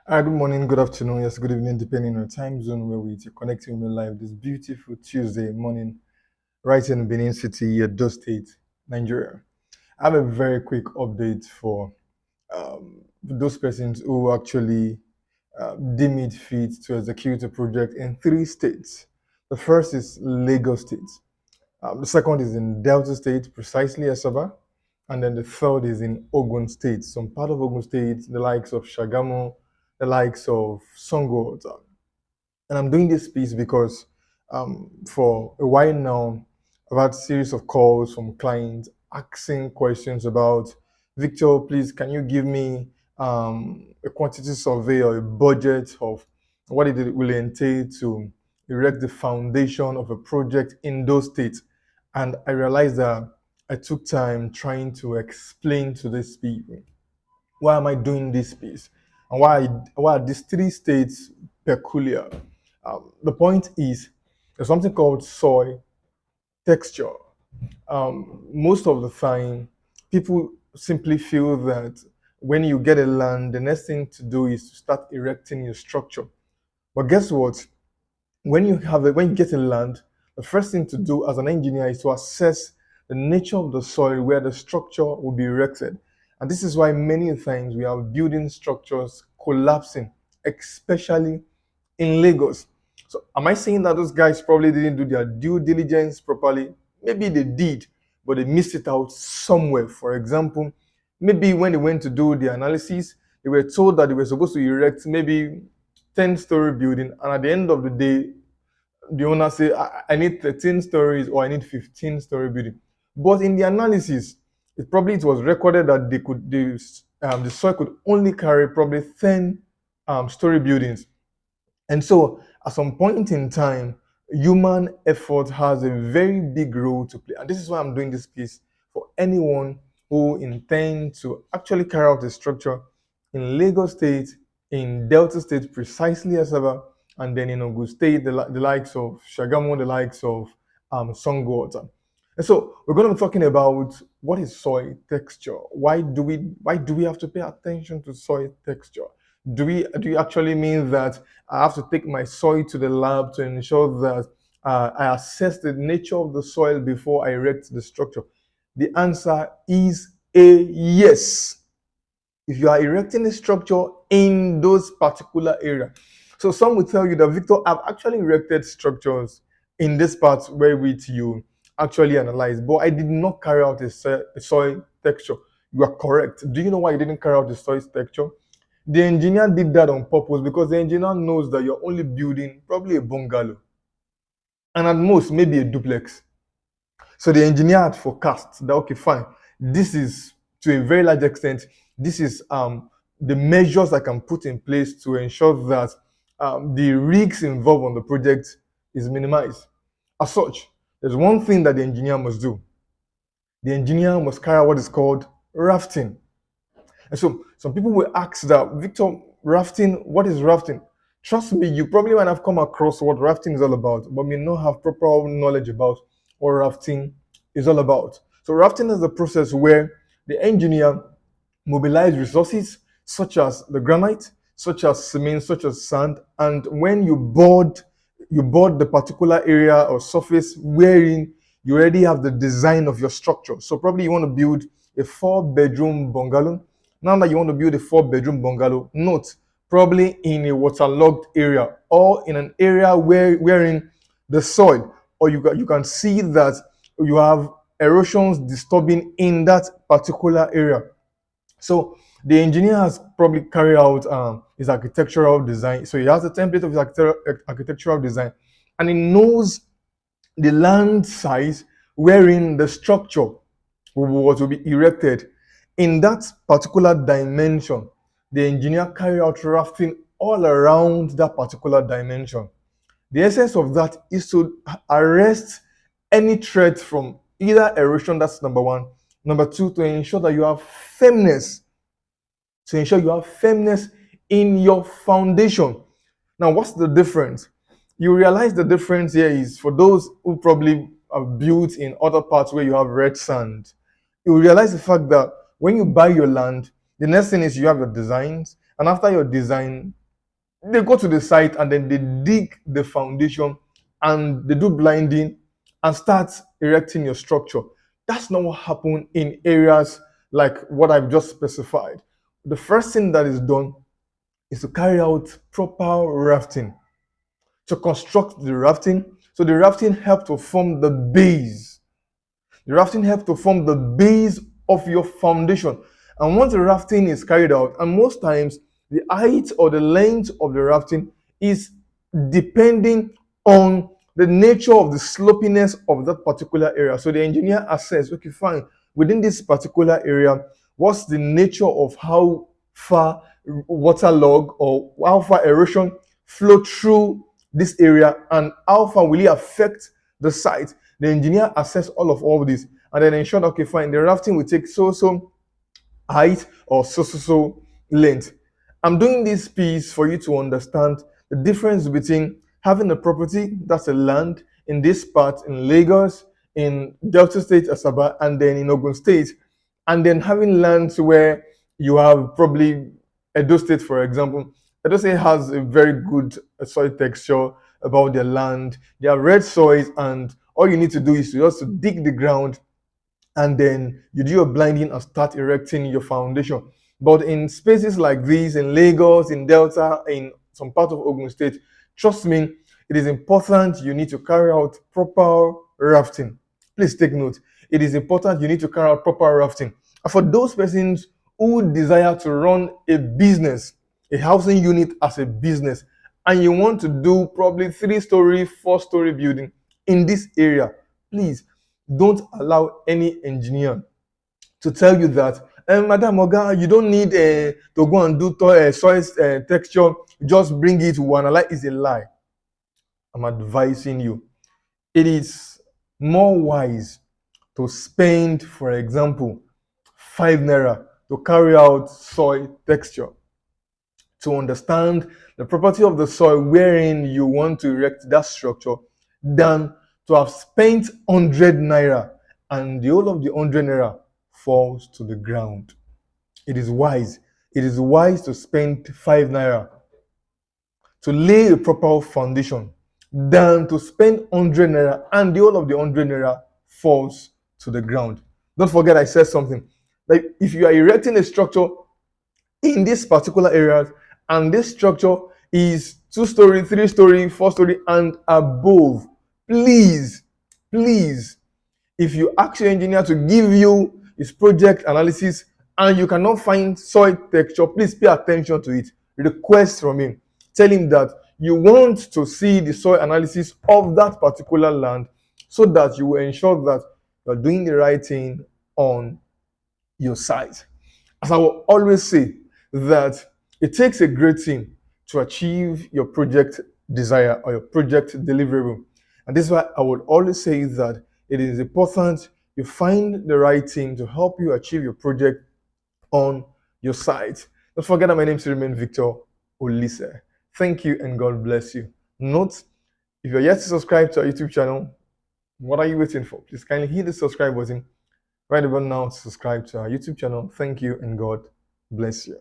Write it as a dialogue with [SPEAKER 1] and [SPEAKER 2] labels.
[SPEAKER 1] Hi, good morning, good afternoon, yes, good evening, depending on the time zone where we're connecting with me live this beautiful Tuesday morning, right in Benin City, Edo State, Nigeria. I have a very quick update for those persons who actually deem it fit to execute a project in three states. The first is Lagos State. The second is in Delta State, precisely Asaba. And then the third is in Ogun State. Some part of Ogun State, the likes of Shagamu, the likes of Songo. And I'm doing this piece because for a while now, I've had a series of calls from clients asking questions about, Victor, please, can you give me a quantity survey or a budget of what it will entail to erect the foundation of a project in those states? And I realized that I took time trying to explain to these people why am I doing this piece and why are these three states peculiar. The point is there's something called soil texture. Most of the time, people simply feel that when you get a land, the next thing to do is to start erecting your structure. But guess what? When you get a land, the first thing to do as an engineer is to assess the nature of the soil where the structure will be erected. And this is why many times we have building structures collapsing, especially in Lagos. So am I saying that those guys probably didn't do their due diligence properly? Maybe they did, but they missed it out somewhere. For example, maybe when they went to do the analysis, they were told that they were supposed to erect maybe 10-story building, and at the end of the day, the owner say, I need 13 stories or I need 15-story building. But in the analysis, it was recorded that the soil could only carry probably 10 story buildings. And so, at some point in time, human effort has a very big role to play. And this is why I'm doing this piece for anyone who intends to actually carry out a structure in Lagos State, in Delta State, precisely as ever, and then in Ogun State, the likes of Shagamu, the likes of Songwater. And so we're going to be talking about what is soil texture. Why do we have to pay attention to soil texture? Do you actually mean that I have to take my soil to the lab to ensure that I assess the nature of the soil before I erect the structure? The answer is a yes. If you are erecting a structure in those particular area. So some will tell you that, Victor, I've actually erected structures in this part where which you actually analyze, but I did not carry out a soil texture. You are correct. Do you know why you didn't carry out the soil texture? The engineer did that on purpose because the engineer knows that you're only building probably a bungalow and at most maybe a duplex. So the engineer had forecast that, okay, fine, this is to a very large extent, this is the measures I can put in place to ensure that the risks involved on the project is minimized. As such, there's one thing that the engineer must do. The engineer must carry out what is called rafting. And so some people will ask that, Victor, rafting, what is rafting? Trust me, you probably might have come across what rafting is all about, but may not have proper knowledge about what rafting is all about. So rafting is the process where the engineer mobilize resources such as the granite, such as cement, such as sand, and when you board the particular area or surface wherein you already have the design of your structure. So probably you want to build a 4-bedroom bungalow. Now that you want to build a 4-bedroom bungalow, note probably in a waterlogged area or in an area wherein the soil, or you can see that you have erosions disturbing in that particular area. So the engineer has probably carried out his architectural design. So he has a template of his architectural design, and he knows the land size wherein the structure was to be erected in that particular dimension. The engineer carried out rafting all around that particular dimension. The essence of that is to arrest any threat from either erosion, that's number one. Number two, to ensure you have firmness in your foundation. Now, what's the difference? You realize the difference here is for those who probably have built in other parts where you have red sand. You realize the fact that when you buy your land, the next thing is you have your designs, And after your design, they go to the site and then they dig the foundation and they do blinding and start erecting your structure. That's not what happened in areas like what I've just specified. The first thing that is done is to carry out proper rafting, to construct the rafting. So the rafting helps to form the base. The rafting helps to form the base of your foundation. And once the rafting is carried out, and most times the height or the length of the rafting is depending on the nature of the slopiness of that particular area. So the engineer assess, okay, fine, within this particular area, what's the nature of how far waterlog or how far erosion flow through this area, and how far will it affect the site. The engineer assess all of this and then ensure, okay, fine, the rafting will take so height or so length. I'm doing this piece for you to understand the difference between having a property that's a land in this part in Lagos, in Delta State, Asaba, and then in Ogun State, and then having lands where you have probably Edo State, for example. Edo State has a very good soil texture about their land. They are red soils, and all you need to do is to just dig the ground and then you do your blinding and start erecting your foundation. But in spaces like these, in Lagos, in Delta, in some part of Ogun State, trust me, it is important you need to carry out proper rafting. Please take note. It is important you need to carry out proper rafting. And for those persons who desire to run a business, a housing unit as a business, and you want to do probably 3-story, 4-story building in this area, please don't allow any engineer to tell you that, Madam Oga, you don't need to go and do soil texture, just bring it to analyze. Is a lie. I'm advising you. It is more wise to spend, for example, 5 naira to carry out soil texture, to understand the property of the soil wherein you want to erect that structure, than to have spent 100 naira and the whole of the 100 naira falls to the ground. It is wise. It is wise to spend 5 naira to lay a proper foundation than to spend 100 naira and the whole of the 100 naira falls to the ground. Don't forget I said something. Like if you are erecting a structure in this particular area and this structure is 2-story, 3-story, 4-story and above, please, if you ask your engineer to give you his project analysis and you cannot find soil texture, please pay attention to it. Request from him. Tell him that you want to see the soil analysis of that particular land so that you will ensure that you are doing the right thing on your site. As I will always say, that it takes a great team to achieve your project desire or your project deliverable. And this is why I would always say that it is important you find the right team to help you achieve your project on your site. Don't forget that my name is remain Victor Olise. Thank you and God bless you. Note, if you're yet to subscribe to our YouTube channel, what are you waiting for? Please kindly hit the subscribe button right about now to subscribe to our YouTube channel. Thank you and God bless you.